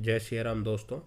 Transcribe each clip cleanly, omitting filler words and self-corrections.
जय श्री राम दोस्तों।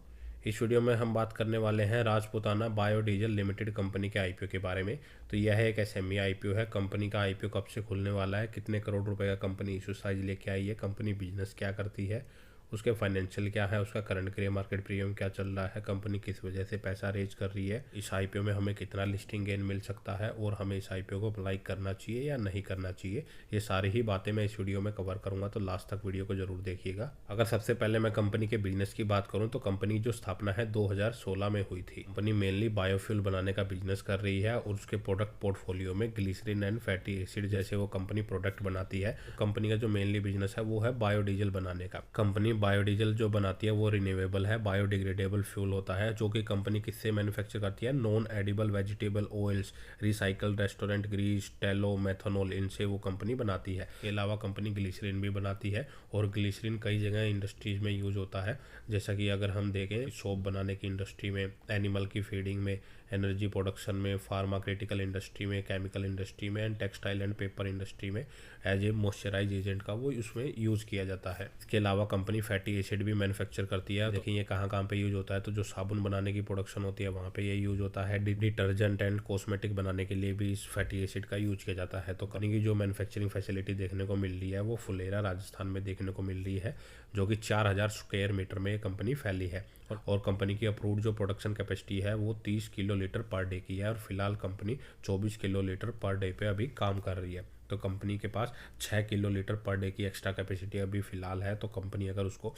इस वीडियो में हम बात करने वाले हैं राजपुताना बायोडीजल लिमिटेड कंपनी के आईपीओ के बारे में। तो यह एक एसएमई आईपीओ है। कंपनी का आईपीओ कब से खुलने वाला है, कितने करोड़ रुपए का कंपनी इशू साइज लेके आई है, कंपनी बिजनेस क्या करती है, उसके फाइनेंशियल क्या है, उसका करंट ग्रे मार्केट प्रीमियम क्या चल रहा है, कंपनी किस वजह से पैसा रेज कर रही है, इस आईपीओ में हमें कितना लिस्टिंग गेन मिल सकता है और हमें इस आईपीओ को अप्लाई करना चाहिए या नहीं करना चाहिए, ये सारी ही बातें मैं इस वीडियो में कवर करूंगा। तो लास्ट तक वीडियो को जरूर देखिएगा। अगर सबसे पहले मैं कंपनी के बिजनेस की बात करूं तो कंपनी जो स्थापना है 2016 में हुई थी। कंपनी मेनली बायोफ्यूल बनाने का बिजनेस कर रही है और उसके प्रोडक्ट पोर्टफोलियो में ग्लिसरीन एंड फैटी एसिड जैसे वो कंपनी प्रोडक्ट बनाती है। कंपनी का जो मेनली बिजनेस है वो है बायोडीजल बनाने का। कंपनी बायोडीजल जो बनाती है वो रिन्यूएबल है, बायोडिग्रेडेबल फ्यूल होता है, जो कि कंपनी किससे मैन्युफैक्चर करती है, non edible vegetable oils, recycle restaurant grease, tallow, methanol, इनसे वो कंपनी बनाती है। इसके अलावा कंपनी ग्लिसरीन भी बनाती है और ग्लिसरीन कई जगह इंडस्ट्रीज में यूज होता है। जैसा कि अगर हम देखें सोप बनाने की इंडस्ट्री में, एनिमल की फीडिंग में, एनर्जी प्रोडक्शन में, फार्मा क्रिटिकल इंडस्ट्री में, केमिकल इंडस्ट्री में and textile and paper industry में एज ए मॉइस्चराइज एजेंट का वो उसमें यूज़ किया जाता है। इसके अलावा कंपनी फैटी एसिड भी मैन्युफैक्चर करती है। देखिए ये कहाँ कहाँ पे यूज होता है, तो जो साबुन बनाने की प्रोडक्शन होती है वहाँ पे ये यूज होता है। डिटर्जेंट एंड कॉस्मेटिक बनाने के लिए भी इस फैटी एसिड का यूज किया जाता है। तो कंपनी की जो मैन्युफैक्चरिंग फैसिलिटी देखने को मिल रही है वो फुलेरा राजस्थान में देखने को मिल रही है, जो कि 4000 स्क्वायर मीटर में कंपनी फैली है। और कंपनी की अप्रूव्ड जो प्रोडक्शन कैपेसिटी है वो 30 किलो लीटर पर डे की है और फिलहाल company 24 kilo litre per day पे अभी काम कर रही है। तो कंपनी के पास 6 किलो लीटर पर डे की एक्स्ट्रा कैपेसिटी अभी फ़िलहाल है। तो कंपनी अगर उसको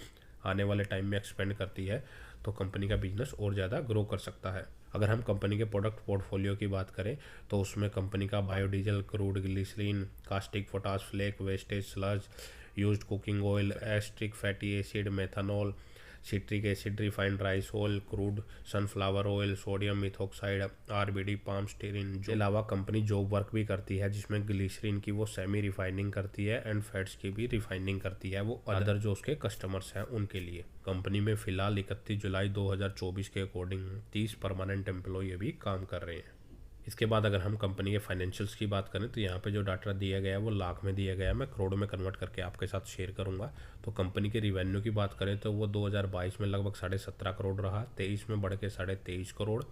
आने वाले टाइम में एक्सपेंड करती है तो कंपनी का बिजनेस और ज़्यादा ग्रो कर सकता है। अगर हम कंपनी के प्रोडक्ट पोर्टफोलियो की बात करें तो उसमें कंपनी का biodiesel, crude glycerine, caustic potash flake, wastage sludge, used cooking oil, esteric fatty acid, methanol, citric acid, refined rice oil, crude sunflower oil, sodium methoxide, RBD, palm stearin. के अलावा company job work भी करती है जिसमें glycerine की वो semi refining करती है एंड फैट्स की भी रिफाइनिंग करती है, वो अदर जो उसके कस्टमर्स हैं उनके लिए। कंपनी में फिलहाल 31 जुलाई 2024 के अकॉर्डिंग 30 परमानेंट एम्प्लॉय अभी काम कर रहे हैं। इसके बाद अगर हम कंपनी के फाइनेंशियल्स की बात करें तो यहाँ पे जो डाटा दिया गया है वो लाख में दिया गया है, मैं करोड़ में कन्वर्ट करके आपके साथ शेयर करूँगा। तो कंपनी के रिवेन्यू की बात करें तो वो 2022 में लगभग 17.5 करोड़ रहा, 23 में बढ़ के 23.5 करोड़,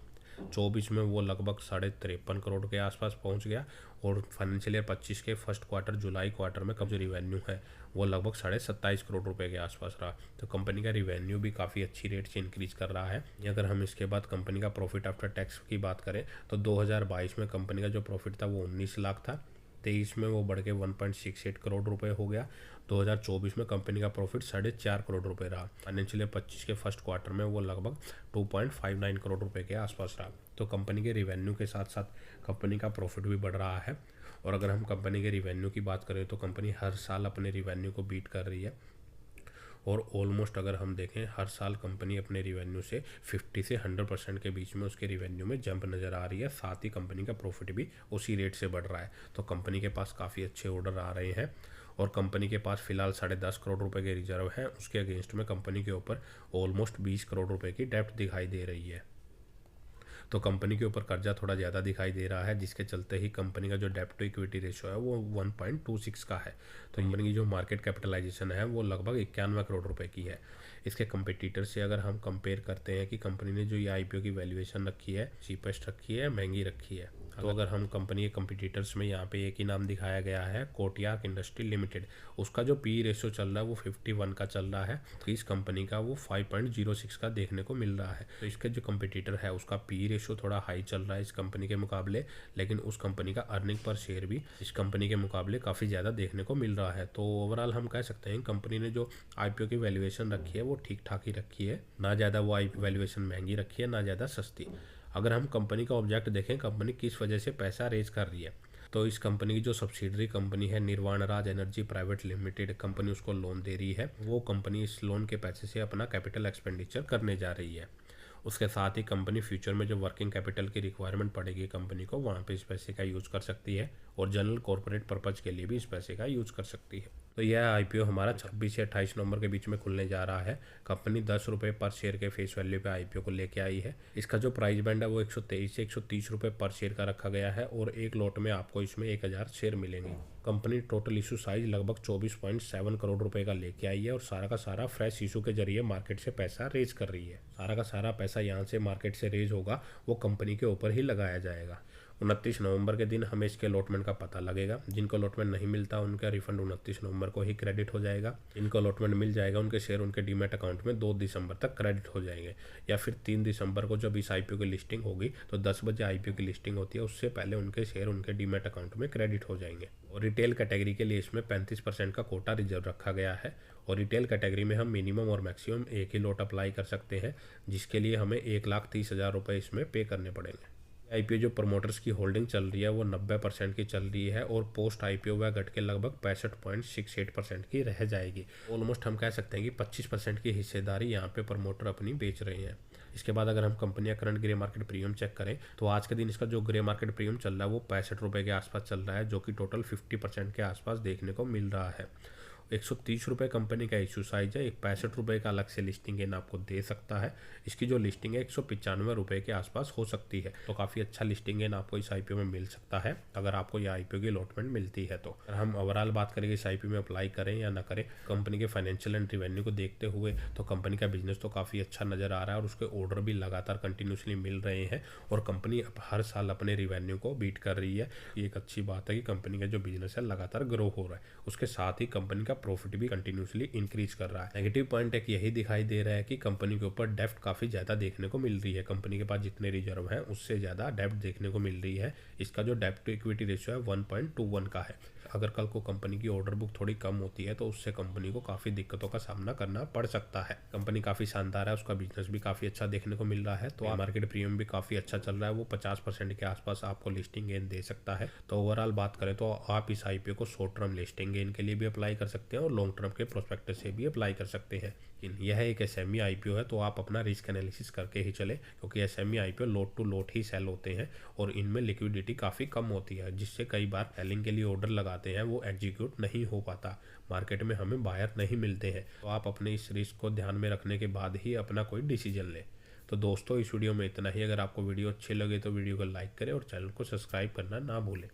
24 में वो लगभग 53.5 करोड़ के आसपास पहुंच गया और फाइनेंशियल ईयर 25 के फर्स्ट क्वार्टर जुलाई क्वार्टर में कब जो रिवेन्यू है वो लगभग 27.5 करोड़ रुपए के आसपास रहा। तो कंपनी का रिवेन्यू भी काफ़ी अच्छी रेट से इंक्रीज कर रहा है। अगर हम इसके बाद कंपनी का प्रॉफिट आफ्टर टैक्स की बात करें तो 2022 में कंपनी का जो प्रॉफिट था वो 19 लाख था, 23 में वो बढ़ के 1.68 करोड़ रुपए हो गया, 2024 में कंपनी का प्रॉफिट 4.5 करोड़ रुपए रहा, फाइनेंशियल ईयर 25 के फर्स्ट क्वार्टर में वो लगभग 2.59 करोड़ रुपए के आसपास रहा। तो कंपनी के रिवेन्यू के साथ साथ कंपनी का प्रॉफिट भी बढ़ रहा है। और अगर हम कंपनी के रिवेन्यू की बात करें तो कंपनी हर साल अपने रिवेन्यू को बीट कर रही है और ऑलमोस्ट अगर हम देखें हर साल कंपनी अपने रिवेन्यू से 50 से 100% के बीच में उसके रिवेन्यू में जंप नज़र आ रही है। साथ ही कंपनी का प्रॉफिट भी उसी रेट से बढ़ रहा है। तो कंपनी के पास काफ़ी अच्छे ऑर्डर आ रहे हैं और कंपनी के पास फिलहाल 10.5 करोड़ रुपए के रिजर्व हैं। उसके अगेंस्ट में कंपनी के ऊपर ऑलमोस्ट 20 करोड़ रुपए की डेप्ट दिखाई दे रही है। तो कंपनी के ऊपर कर्जा थोड़ा ज़्यादा दिखाई दे रहा है, जिसके चलते ही कंपनी का जो डेप्ट टू इक्विटी रेशो है वो 1.26 का है। तो कंपनी की जो मार्केट कैपिटलाइजेशन है वो लगभग 91 करोड़ रुपए की है। इसके कंपटीटर से अगर हम कंपेयर करते हैं कि कंपनी ने जो ये आईपीओ की वैल्यूएशन रखी है, चीपेस्ट रखी है, महंगी रखी है, तो अगर हम कंपनी के कंपटीटर्स में यहाँ पे एक ही नाम दिखाया गया है, कोटियाक इंडस्ट्री लिमिटेड, उसका जो पी रेशो चल रहा है वो 51 का चल रहा है, तो इस कंपनी का वो 5.06 का देखने को मिल रहा है। तो इसका जो कंपटीटर है उसका पी रेशो थोड़ा हाई चल रहा है इस कंपनी के मुकाबले, लेकिन उस कंपनी का अर्निंग पर शेयर भी इस कंपनी के मुकाबले काफ़ी ज़्यादा देखने को मिल रहा है। तो ओवरऑल हम कह सकते हैं कंपनी ने जो आईपीओ की वैल्यूएशन रखी है वो ठीक ठाक ही रखी है, ना ज़्यादा वो आईपीओ वैल्यूएशन महंगी रखी है, ना ज़्यादा सस्ती। अगर हम कंपनी का ऑब्जेक्ट देखें, कंपनी किस वजह से पैसा रेज कर रही है, तो इस कंपनी की जो सब्सिडरी कंपनी है निर्वाण राज एनर्जी प्राइवेट लिमिटेड, कंपनी उसको लोन दे रही है। वो कंपनी इस लोन के पैसे से अपना कैपिटल एक्सपेंडिचर करने जा रही है। उसके साथ ही कंपनी फ्यूचर में जो वर्किंग कैपिटल की रिक्वायरमेंट पड़ेगी कंपनी को, वहाँ पे इस पैसे का यूज़ कर सकती है और जनरल कॉर्पोरेट पर्पज़ के लिए भी इस पैसे का यूज़ कर सकती है। तो यह आईपीओ हमारा 26 से 28 नवंबर के बीच में खुलने जा रहा है। कंपनी 10 रुपये पर शेयर के फेस वैल्यू पे आईपीओ को लेके आई है। इसका जो प्राइस बैंड है वो 123 से 130 रुपये पर शेयर का रखा गया है और एक लॉट में आपको इसमें 1000 शेयर मिलेंगे। कंपनी टोटल इशू साइज लगभग 24.7 करोड़ रुपए का लेके आई है और सारा का सारा फ्रेश इशू के जरिए मार्केट से पैसा रेज कर रही है। सारा का सारा पैसा यहाँ से मार्केट से रेज होगा वो कंपनी के ऊपर ही लगाया जाएगा। 29 नवंबर के दिन हमें इसके अलॉटमेंट का पता लगेगा। जिनको अलॉटमेंट नहीं मिलता उनका रिफंड 29 नवंबर को ही क्रेडिट हो जाएगा। जिनको अलॉटमेंट मिल जाएगा उनके शेयर उनके डीमैट अकाउंट में 2 दिसंबर तक क्रेडिट हो जाएंगे, या फिर 3 दिसंबर को जब इस आईपीओ की लिस्टिंग होगी तो 10 बजे आईपीओ की लिस्टिंग होती है, उससे पहले उनके शेयर उनके डीमैट अकाउंट में क्रेडिट हो जाएंगे। और रिटेल कैटेगरी के लिए इसमें 35% का कोटा रिजर्व रखा गया है और रिटेल कैटेगरी में हम मिनिमम और मैक्सिमम एक ही लॉट अप्लाई कर सकते हैं, जिसके लिए हमें 1,30,000 रुपये इसमें पे करने पड़ेंगे। आईपीओ जो प्रमोटर्स की होल्डिंग चल रही है वो 90% की चल रही है और पोस्ट आईपीओ वह घट के लगभग 65.68% की रह जाएगी। ऑलमोस्ट हम कह सकते हैं कि 25% की हिस्सेदारी यहाँ पे प्रमोटर अपनी बेच रहे हैं। इसके बाद अगर हम कंपनी का current grey market premium check करें तो आज के दिन इसका जो ग्रे मार्केट प्रीमियम चल रहा है वो 65 रुपये के आसपास चल रहा है, जो कि टोटल 50% के आसपास देखने को मिल रहा है। 130 रुपये कंपनी का इशू साइज है। एक 65 रुपये का अलग से लिस्टिंग गेन आपको दे सकता है। इसकी जो लिस्टिंग है 195 रुपये के आसपास हो सकती है, तो काफ़ी अच्छा लिस्टिंग गेन आपको इस आईपीओ में मिल सकता है अगर आपको यह आईपीओ की अलॉटमेंट मिलती है। तो अगर हम ओवरऑल बात करें इस आईपीओ में अप्लाई करें या ना करें, कंपनी के फाइनेंशियल एंड रिवेन्यू को देखते हुए तो कंपनी का बिजनेस तो काफ़ी अच्छा नज़र आ रहा है और उसके ऑर्डर भी लगातार कंटिन्यूसली मिल रहे हैं और कंपनी हर साल अपने रिवेन्यू को बीट कर रही है। ये एक अच्छी बात है कि कंपनी का जो बिजनेस है लगातार ग्रो हो रहा है। उसके साथ ही कंपनी का प्रॉफिट भी कंटिन्यूसली इंक्रीज कर रहा है। नेगेटिव पॉइंट एक यही दिखाई दे रहा है कि कंपनी के ऊपर डेप्ट काफ़ी ज़्यादा देखने को मिल रही है। कंपनी के पास जितने रिजर्व हैं उससे ज़्यादा डेप्ट देखने को मिल रही है। इसका जो डेप्ट टू इक्विटी रेशियो है 1.21 का है। अगर कल को कंपनी की ऑर्डर बुक थोड़ी कम होती है तो उससे कंपनी को काफ़ी दिक्कतों का सामना करना पड़ सकता है। कंपनी काफ़ी शानदार है, उसका बिजनेस भी काफ़ी अच्छा देखने को मिल रहा है, तो मार्केट प्रीमियम भी काफ़ी अच्छा चल रहा है। वो 50% के आसपास आपको लिस्टिंग गेन दे सकता है। तो ओवरऑल बात करें तो आप इस आईपीओ को शॉर्ट टर्म लिस्टिंग गेन के लिए भी अप्लाई कर सकते हैं और लॉन्ग टर्म के प्रोस्पेक्टस से भी अप्लाई कर सकते हैं। यह एक एसएमई आईपीओ है तो आप अपना रिस्क एनालिसिस करके ही चले, क्योंकि SME IPO lot to lot ही सेल होते हैं और इनमें लिक्विडिटी काफ़ी कम होती है, जिससे कई बार सेलिंग के लिए ऑर्डर लगाते हैं वो एग्जीक्यूट नहीं हो पाता, मार्केट में हमें बायर नहीं मिलते हैं। तो आप अपने इस रिस्क को ध्यान में रखने के बाद ही अपना कोई डिसीजन लें। तो दोस्तों इस वीडियो में इतना ही। अगर आपको वीडियो अच्छी लगे तो वीडियो को लाइक करें और चैनल को सब्सक्राइब करना ना भूलें।